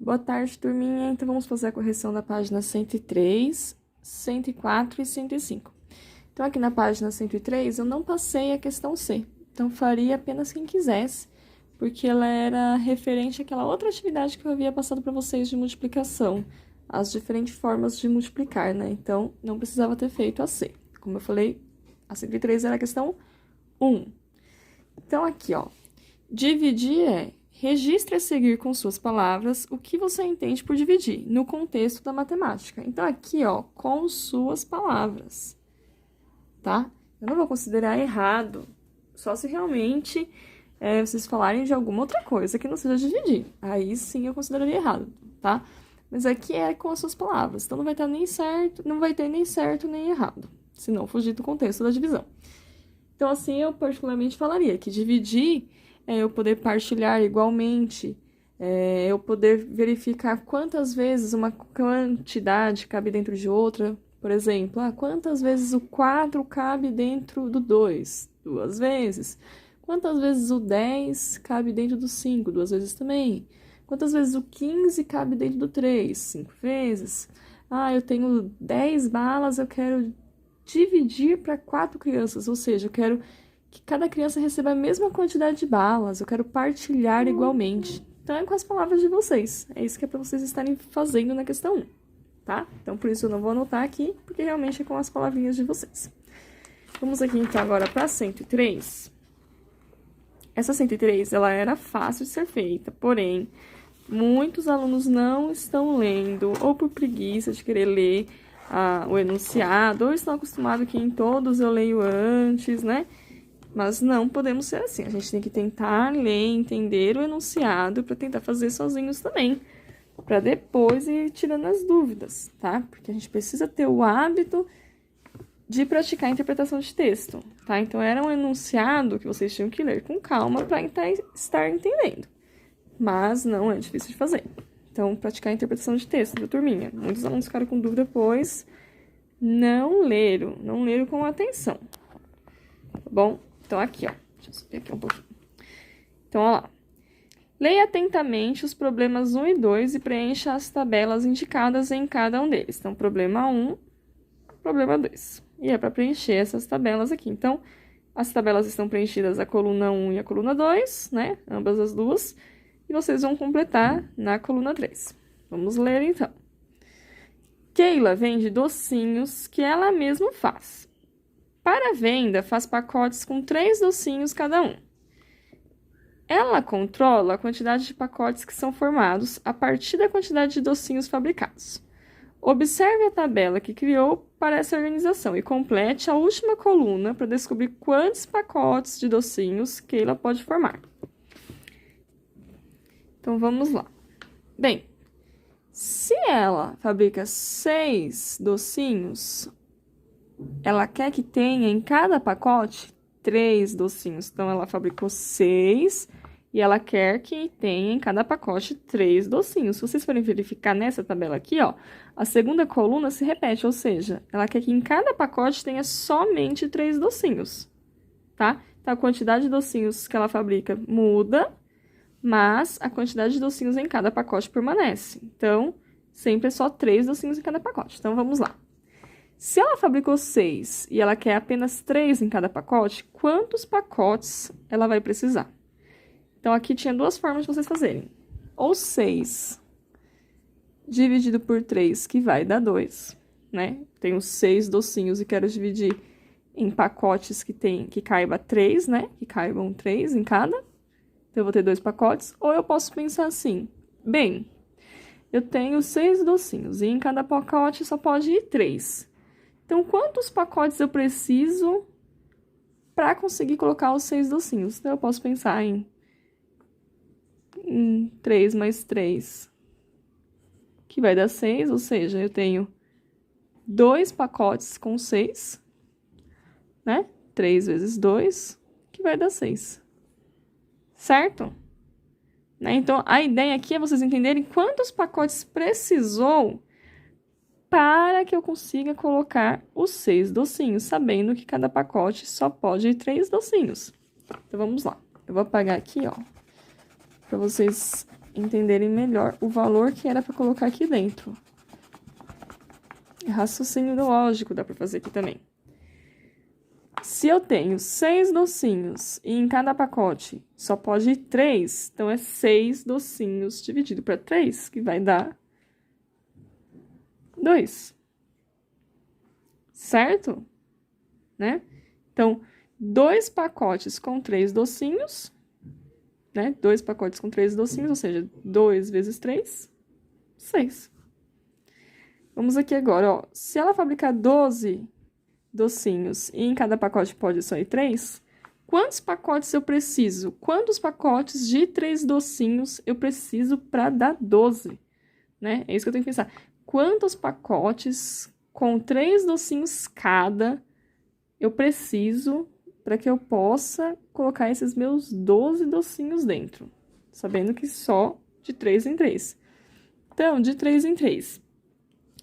Boa tarde, turminha. Então, vamos fazer a correção da página 103, 104 e 105. Então, aqui na página 103, eu não passei a questão C. Então, faria apenas quem quisesse, porque ela era referente àquela outra atividade que eu havia passado para vocês de multiplicação, as diferentes formas de multiplicar, né? Então, não precisava ter feito a C. Como eu falei, a 103 era a questão 1. Então, aqui, ó, dividir é... Registre a seguir com suas palavras o que você entende por dividir, no contexto da matemática. Então, aqui, ó, com suas palavras, tá? Eu não vou considerar errado, só se realmente vocês falarem de alguma outra coisa que não seja dividir. Aí, sim, eu consideraria errado, tá? Mas aqui é com as suas palavras, então não vai ter nem certo nem errado, se não fugir do contexto da divisão. Então, assim, eu particularmente falaria que dividir é eu poder partilhar igualmente, eu poder verificar quantas vezes uma quantidade cabe dentro de outra. Por exemplo, quantas vezes o 4 cabe dentro do 2? 2 vezes. Quantas vezes o 10 cabe dentro do 5? 2 vezes também. Quantas vezes o 15 cabe dentro do 3? 5 vezes. Eu tenho 10 balas, eu quero dividir para 4 crianças, ou seja, eu quero que cada criança receba a mesma quantidade de balas, eu quero partilhar igualmente. Então, é com as palavras de vocês. É isso que é para vocês estarem fazendo na questão 1, tá? Então, por isso eu não vou anotar aqui, porque realmente é com as palavrinhas de vocês. Vamos aqui, então, agora para 103. Essa 103, ela era fácil de ser feita, porém, muitos alunos não estão lendo, ou por preguiça de querer ler o enunciado, ou estão acostumados que em todos eu leio antes, né? Mas não podemos ser assim, a gente tem que tentar ler, entender o enunciado para tentar fazer sozinhos também, para depois ir tirando as dúvidas, tá? Porque a gente precisa ter o hábito de praticar a interpretação de texto, tá? Então, era um enunciado que vocês tinham que ler com calma para estar entendendo, mas não é difícil de fazer. Então, praticar a interpretação de texto, viu, turminha? Muitos alunos ficaram com dúvida, pois não leram com atenção, tá bom? Então, aqui, ó, deixa eu subir aqui um pouquinho. Então, ó lá. Leia atentamente os problemas 1 e 2 e preencha as tabelas indicadas em cada um deles. Então, problema 1, problema 2. E é para preencher essas tabelas aqui. Então, as tabelas estão preenchidas a coluna 1 e a coluna 2, né? Ambas as duas. E vocês vão completar na coluna 3. Vamos ler, então. Keila vende docinhos que ela mesma faz. Para a venda, faz pacotes com 3 docinhos cada um. Ela controla a quantidade de pacotes que são formados a partir da quantidade de docinhos fabricados. Observe a tabela que criou para essa organização e complete a última coluna para descobrir quantos pacotes de docinhos Keila pode formar. Então, vamos lá. Bem, se ela fabrica 6 docinhos, ela quer que tenha em cada pacote 3 docinhos. Então, ela fabricou 6 e ela quer que tenha em cada pacote 3 docinhos. Se vocês forem verificar nessa tabela aqui, ó, a segunda coluna se repete, ou seja, ela quer que em cada pacote tenha somente 3 docinhos, tá? Então, a quantidade de docinhos que ela fabrica muda, mas a quantidade de docinhos em cada pacote permanece. Então, sempre é só 3 docinhos em cada pacote. Então, vamos lá. Se ela fabricou 6 e ela quer apenas 3 em cada pacote, quantos pacotes ela vai precisar? Então, aqui tinha 2 formas de vocês fazerem. Ou 6 dividido por 3, que vai dar 2, né? Tenho 6 docinhos e quero dividir em pacotes que caiba 3, né? Que caibam 3 em cada. Então, eu vou ter 2 pacotes. Ou eu posso pensar assim, bem, eu tenho 6 docinhos e em cada pacote só pode ir 3. Então, quantos pacotes eu preciso para conseguir colocar os 6 docinhos? Então, eu posso pensar em 3 mais 3, que vai dar 6, ou seja, eu tenho 2 pacotes com 6, né? 3 vezes 2, que vai dar 6. Certo? Né? Então, a ideia aqui é vocês entenderem quantos pacotes precisou para que eu consiga colocar os 6 docinhos, sabendo que cada pacote só pode ir 3 docinhos. Então, vamos lá. Eu vou apagar aqui, ó, para vocês entenderem melhor o valor que era para colocar aqui dentro. Raciocínio lógico dá para fazer aqui também. Se eu tenho 6 docinhos e em cada pacote só pode ir 3, então é 6 docinhos dividido para 3, que vai dar 2. Certo? Né? Então, 2 pacotes com 3 docinhos, né? 2 pacotes com 3 docinhos, ou seja, 2 vezes 3, 6. Vamos aqui agora, ó. Se ela fabricar 12 docinhos e em cada pacote pode só ir 3, quantos pacotes eu preciso? Quantos pacotes de 3 docinhos eu preciso para dar 12? Né? É isso que eu tenho que pensar. Quantos pacotes com 3 docinhos cada eu preciso para que eu possa colocar esses meus 12 docinhos dentro? Sabendo que só de 3 em 3. Então, de 3 em 3,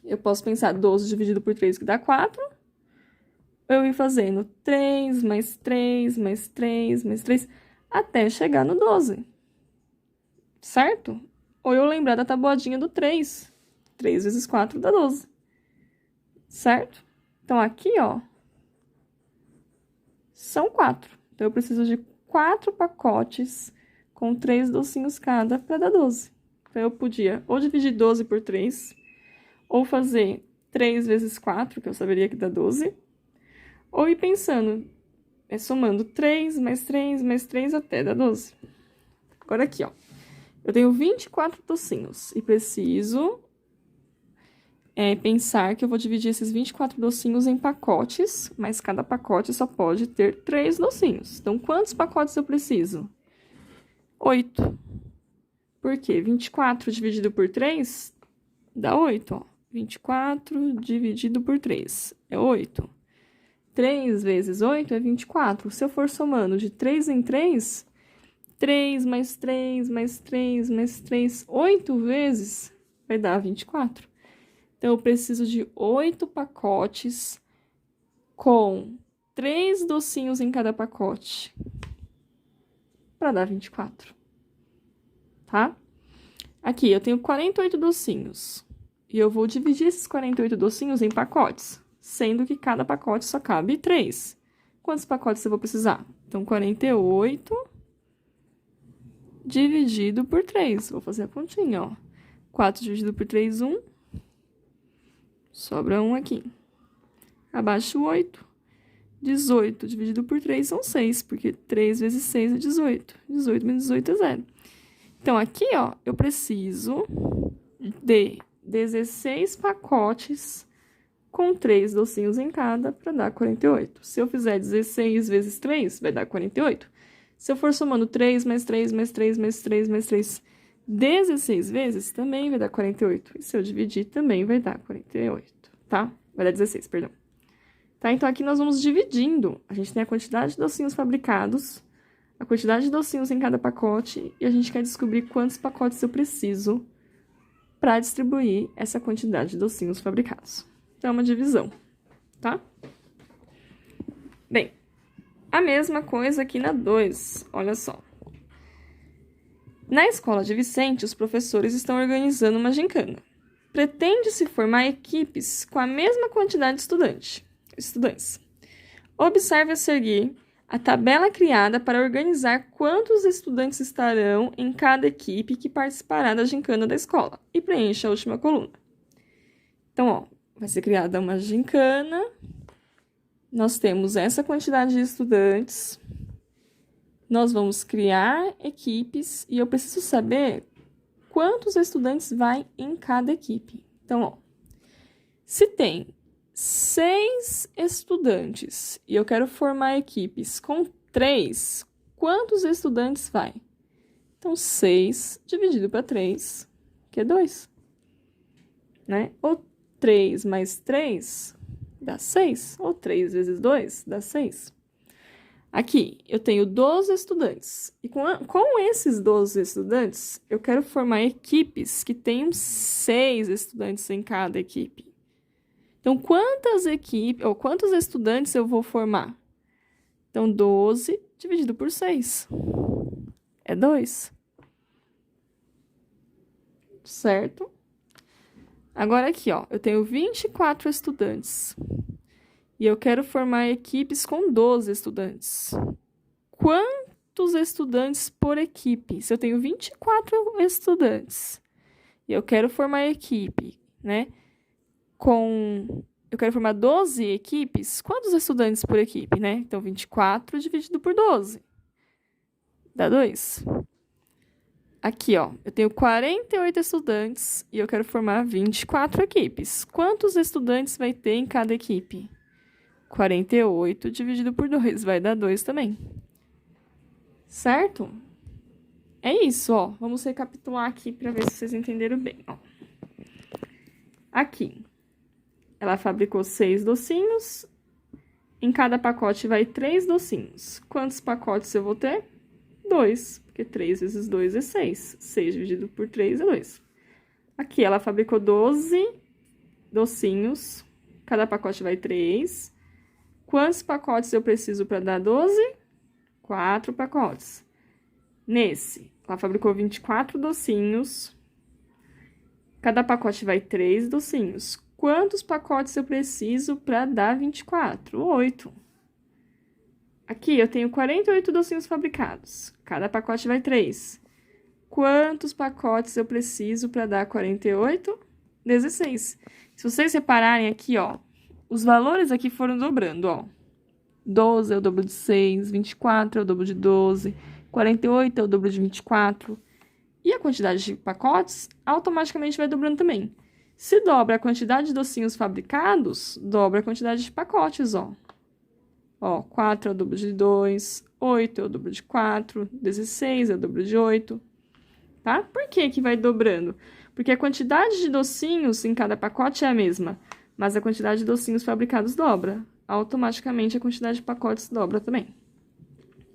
eu posso pensar 12 dividido por 3, que dá 4. Eu ir fazendo 3, mais 3, mais 3, mais 3, até chegar no 12. Certo? Ou eu lembrar da tabuadinha do 3. 3 vezes 4 dá 12. Certo? Então, aqui, ó, são 4. Então, eu preciso de 4 pacotes com 3 docinhos cada para dar 12. Então, eu podia ou dividir 12 por 3, ou fazer 3 vezes 4, que eu saberia que dá 12, ou ir pensando, somando 3, mais 3, mais 3, até dar 12. Agora aqui, ó. Eu tenho 24 docinhos e preciso pensar que eu vou dividir esses 24 docinhos em pacotes, mas cada pacote só pode ter 3 docinhos. Então, quantos pacotes eu preciso? 8. Por quê? 24 dividido por 3 dá 8, ó. 24 dividido por 3 é 8. 3 vezes 8 é 24. Se eu for somando de 3 em 3, 3 mais 3, mais 3, mais 3, 8 vezes vai dar 24. Então, eu preciso de 8 pacotes com 3 docinhos em cada pacote para dar 24. Tá? Aqui, eu tenho 48 docinhos. E eu vou dividir esses 48 docinhos em pacotes, sendo que cada pacote só cabe 3. Quantos pacotes eu vou precisar? Então, 48 dividido por 3. Vou fazer a continha, ó. 4 dividido por 3, 1. Sobra 1 aqui. Abaixo 8. 18 dividido por 3 são 6, porque 3 vezes 6 é 18. 18 menos 18 é 0. Então, aqui, ó, eu preciso de 16 pacotes com 3 docinhos em cada para dar 48. Se eu fizer 16 vezes 3, vai dar 48. Se eu for somando 3 mais 3 mais 3 mais 3 mais 3, 16 vezes, também vai dar 48. E se eu dividir, também vai dar 48, tá? Vai dar 16, perdão. Tá? Então, aqui nós vamos dividindo. A gente tem a quantidade de docinhos fabricados, a quantidade de docinhos em cada pacote, e a gente quer descobrir quantos pacotes eu preciso para distribuir essa quantidade de docinhos fabricados. Então, é uma divisão, tá? Bem, a mesma coisa aqui na 2, olha só. Na escola de Vicente, os professores estão organizando uma gincana. Pretende-se formar equipes com a mesma quantidade de estudantes. Observe a seguir a tabela criada para organizar quantos estudantes estarão em cada equipe que participará da gincana da escola e preencha a última coluna. Então, ó, vai ser criada uma gincana, nós temos essa quantidade de estudantes, nós vamos criar equipes e eu preciso saber quantos estudantes vai em cada equipe. Então, ó, se tem 6 estudantes e eu quero formar equipes com 3, quantos estudantes vai? Então, 6 dividido para 3, que é 2. Né? Ou 3 mais 3 dá 6. Ou 3 vezes 2 dá 6. Aqui, eu tenho 12 estudantes. E com esses 12 estudantes, eu quero formar equipes que tenham 6 estudantes em cada equipe. Então, quantos estudantes eu vou formar? Então, 12 dividido por 6 é 2. certo? Agora aqui, ó, eu tenho 24 estudantes e eu quero formar equipes com 12 estudantes. Quantos estudantes por equipe? Se eu tenho 24 estudantes e eu quero formar equipe, né, eu quero formar 12 equipes, quantos estudantes por equipe, né? Então, 24 dividido por 12 dá 2. Aqui, ó, eu tenho 48 estudantes e eu quero formar 24 equipes. Quantos estudantes vai ter em cada equipe? 48 dividido por 2 vai dar 2 também. Certo? É isso, ó. Vamos recapitular aqui para ver se vocês entenderam bem, ó. Aqui, ela fabricou 6 docinhos. Em cada pacote vai 3 docinhos. Quantos pacotes eu vou ter? 2, porque 3 vezes 2 é 6. 6 dividido por 3 é 2. Aqui, ela fabricou 12 docinhos. Cada pacote vai 3. Quantos pacotes eu preciso para dar 12? 4 pacotes. Nesse, ela fabricou 24 docinhos. Cada pacote vai 3 docinhos. Quantos pacotes eu preciso para dar 24? 8. Aqui, eu tenho 48 docinhos fabricados. Cada pacote vai 3. Quantos pacotes eu preciso para dar 48? 16. Se vocês separarem aqui, ó, os valores aqui foram dobrando, ó. 12 é o dobro de 6, 24 é o dobro de 12, 48 é o dobro de 24. E a quantidade de pacotes automaticamente vai dobrando também. Se dobra a quantidade de docinhos fabricados, dobra a quantidade de pacotes, ó. Ó, 4 é o dobro de 2, 8 é o dobro de 4, 16 é o dobro de 8, tá? Por que que vai dobrando? Porque a quantidade de docinhos em cada pacote é a mesma, mas a quantidade de docinhos fabricados dobra. Automaticamente a quantidade de pacotes dobra também,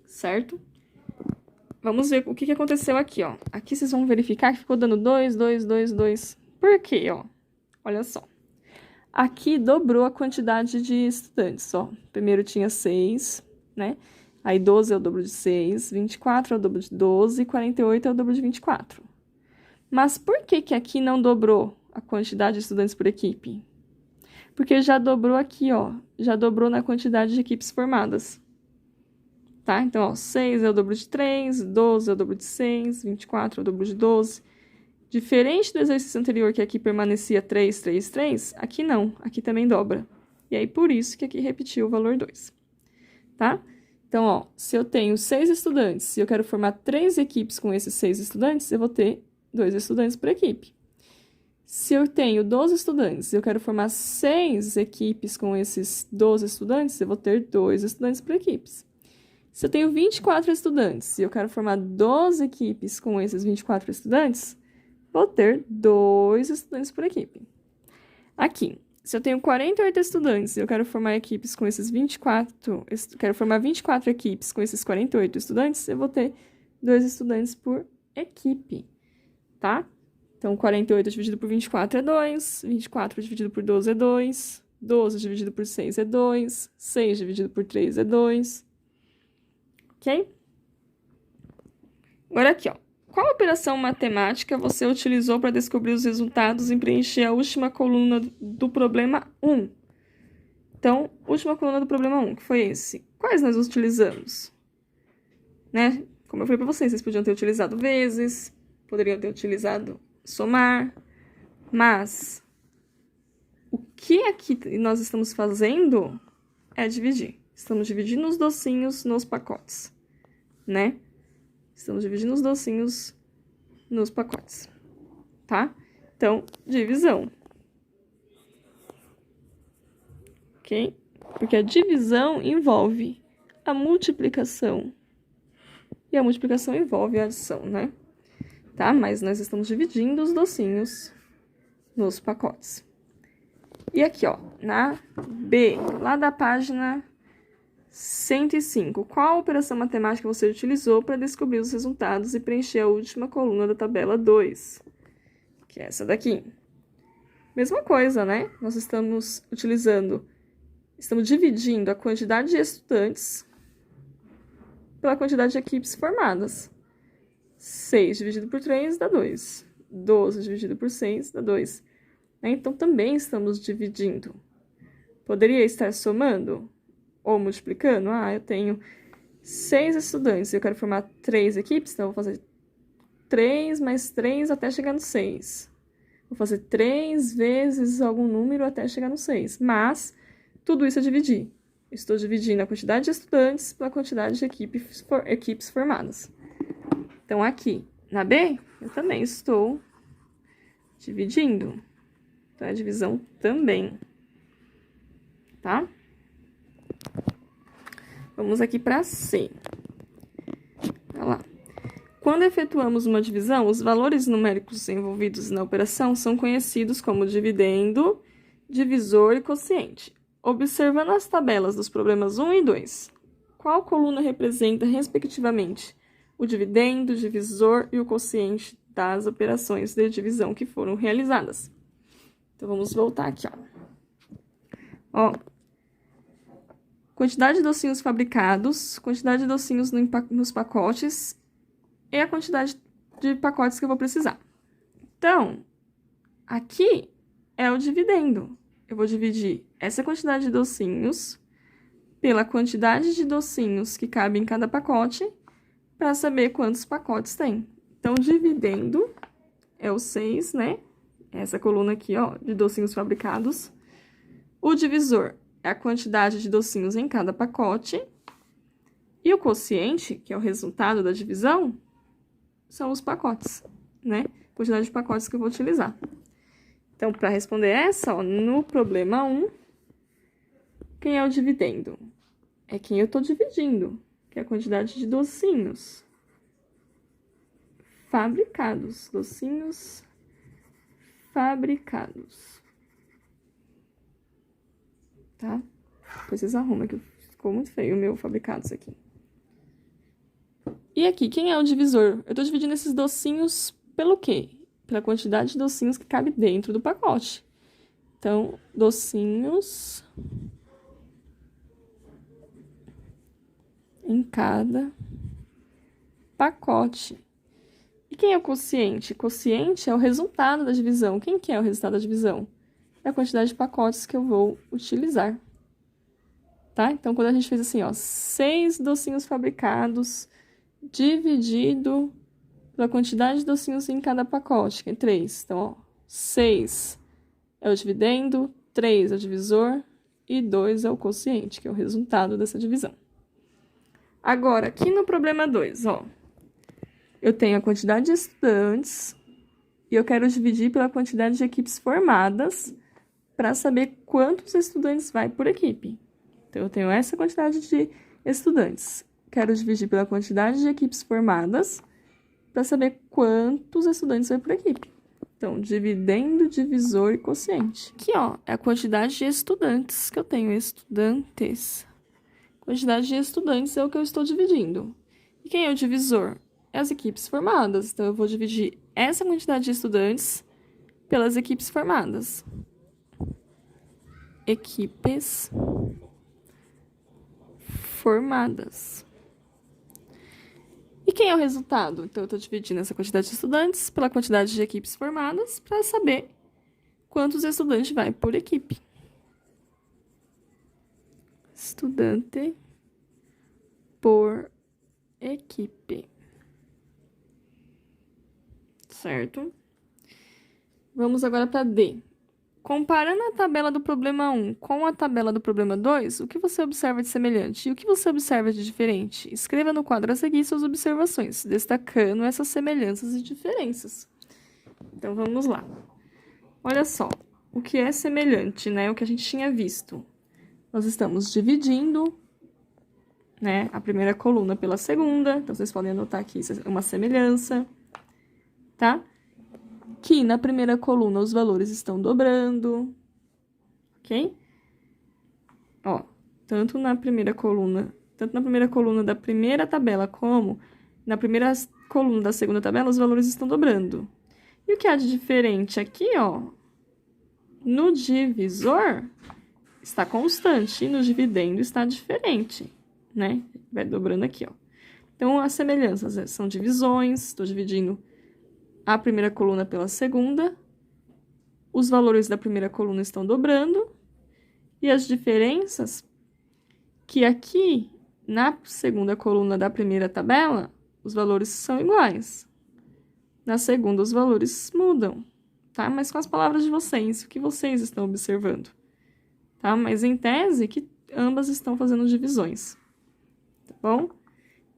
certo? Vamos ver o que aconteceu aqui, ó. Aqui vocês vão verificar que ficou dando 2, 2, 2, 2. Por quê, ó? Olha só. Aqui dobrou a quantidade de estudantes, ó. Primeiro tinha 6, né? Aí 12 é o dobro de 6, 24 é o dobro de 12, 48 é o dobro de 24. Mas por que que aqui não dobrou a quantidade de estudantes por equipe? Porque já dobrou aqui, ó. Já dobrou na quantidade de equipes formadas. Tá? Então, ó, 6 é o dobro de 3, 12 é o dobro de 6, 24 é o dobro de 12. Diferente do exercício anterior, que aqui permanecia 3, 3, 3, aqui não, aqui também dobra. E aí, por isso que aqui repetiu o valor 2, tá? Então, ó, se eu tenho 6 estudantes e eu quero formar 3 equipes com esses 6 estudantes, eu vou ter 2 estudantes por equipe. Se eu tenho 12 estudantes e eu quero formar 6 equipes com esses 12 estudantes, eu vou ter 2 estudantes por equipes. Se eu tenho 24 estudantes e eu quero formar 12 equipes com esses 24 estudantes, vou ter 2 estudantes por equipe. Aqui, se eu tenho 48 estudantes e eu quero formar equipes com esses 24, quero formar 24 equipes com esses 48 estudantes, eu vou ter 2 estudantes por equipe, tá? Então, 48 dividido por 24 é 2, 24 dividido por 12 é 2, 12 dividido por 6 é 2, 6 dividido por 3 é 2, ok? Agora aqui, ó. Qual operação matemática você utilizou para descobrir os resultados e preencher a última coluna do problema 1? Então, última coluna do problema 1, que foi esse. Quais nós utilizamos? Né? Como eu falei para vocês podiam ter utilizado vezes, poderiam ter utilizado somar, mas o que aqui nós estamos fazendo é dividir. Estamos dividindo os docinhos nos pacotes, né? Estamos dividindo os docinhos nos pacotes, tá? Então, divisão. Ok? Porque a divisão envolve a multiplicação. E a multiplicação envolve a adição, né? Tá? Mas nós estamos dividindo os docinhos nos pacotes. E aqui, ó, na B, lá da página 105. Qual operação matemática você utilizou para descobrir os resultados e preencher a última coluna da tabela 2? Que é essa daqui. Mesma coisa, né? Nós estamos dividindo a quantidade de estudantes pela quantidade de equipes formadas. 6 dividido por 3 dá 2. 12 dividido por 6 dá 2. Então, também estamos dividindo. Poderia estar somando ou multiplicando? Eu tenho 6 estudantes e eu quero formar 3 equipes, então eu vou fazer 3 mais 3 até chegar no 6. Vou fazer 3 vezes algum número até chegar no 6. Mas, tudo isso é dividir. Estou dividindo a quantidade de estudantes pela quantidade de equipes formadas. Então, aqui, na B, eu também estou dividindo. Então, é divisão também. Tá? Vamos aqui para C. Olha lá. Quando efetuamos uma divisão, os valores numéricos envolvidos na operação são conhecidos como dividendo, divisor e quociente. Observando as tabelas dos problemas 1 e 2, qual coluna representa, respectivamente, o dividendo, o divisor e o quociente das operações de divisão que foram realizadas? Então, vamos voltar aqui, ó. Quantidade de docinhos fabricados, quantidade de docinhos nos pacotes e a quantidade de pacotes que eu vou precisar. Então, aqui é o dividendo. Eu vou dividir essa quantidade de docinhos pela quantidade de docinhos que cabe em cada pacote para saber quantos pacotes tem. Então, dividendo é o 6, né? Essa coluna aqui, ó, de docinhos fabricados. O divisor é a quantidade de docinhos em cada pacote. E o quociente, que é o resultado da divisão, são os pacotes, né? Quantidade de pacotes que eu vou utilizar. Então, para responder essa, ó, no problema 1, quem é o dividendo? É quem eu estou dividindo, que é a quantidade de docinhos fabricados. Docinhos fabricados. Tá? Depois vocês arrumam, que ficou muito feio o meu fabricados aqui. E aqui, quem é o divisor? Eu estou dividindo esses docinhos pelo quê? Pela quantidade de docinhos que cabe dentro do pacote. Então, docinhos em cada pacote. E quem é o quociente? Quociente é o resultado da divisão. Quem que é o resultado da divisão? É a quantidade de pacotes que eu vou utilizar. Tá? Então, quando a gente fez assim, ó, 6 docinhos fabricados dividido pela quantidade de docinhos em cada pacote, que é 3. Então, ó, 6 é o dividendo, 3 é o divisor e 2 é o quociente, que é o resultado dessa divisão. Agora, aqui no problema 2, ó, eu tenho a quantidade de estudantes e eu quero dividir pela quantidade de equipes formadas para saber quantos estudantes vai por equipe. Então, eu tenho essa quantidade de estudantes. Quero dividir pela quantidade de equipes formadas para saber quantos estudantes vai por equipe. Então, dividendo, divisor e quociente. Aqui, ó, é a quantidade de estudantes que eu tenho. Estudantes. Quantidade de estudantes é o que eu estou dividindo. E quem é o divisor? É as equipes formadas. Então, eu vou dividir essa quantidade de estudantes pelas equipes formadas. Equipes formadas. E quem é o resultado? Então, eu estou dividindo essa quantidade de estudantes pela quantidade de equipes formadas para saber quantos estudantes vai por equipe. Estudante por equipe. Certo? Vamos agora para D. Comparando a tabela do problema 1 com a tabela do problema 2, o que você observa de semelhante e o que você observa de diferente? Escreva no quadro a seguir suas observações, destacando essas semelhanças e diferenças. Então, vamos lá. Olha só, o que é semelhante, né? O que a gente tinha visto. Nós estamos dividindo, né, a primeira coluna pela segunda. Então, vocês podem anotar aqui, isso é uma semelhança, tá? Que na primeira coluna os valores estão dobrando, ok? Ó, tanto na primeira coluna da primeira tabela como na primeira coluna da segunda tabela, os valores estão dobrando. E o que há de diferente aqui, ó, no divisor está constante e no dividendo está diferente, né? Vai dobrando aqui, ó. Então, as semelhanças são divisões, estou dividindo a primeira coluna pela segunda, os valores da primeira coluna estão dobrando, e as diferenças que aqui, na segunda coluna da primeira tabela, os valores são iguais. Na segunda, os valores mudam, tá? Mas com as palavras de vocês, o que vocês estão observando, tá? Mas em tese, que ambas estão fazendo divisões, tá bom?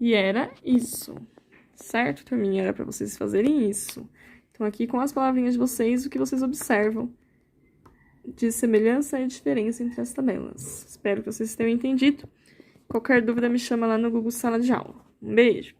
E era isso, certo, turminha? Era para vocês fazerem isso. Então, aqui com as palavrinhas de vocês, o que vocês observam de semelhança e diferença entre as tabelas. Espero que vocês tenham entendido. Qualquer dúvida, me chama lá no Google Sala de Aula. Um beijo!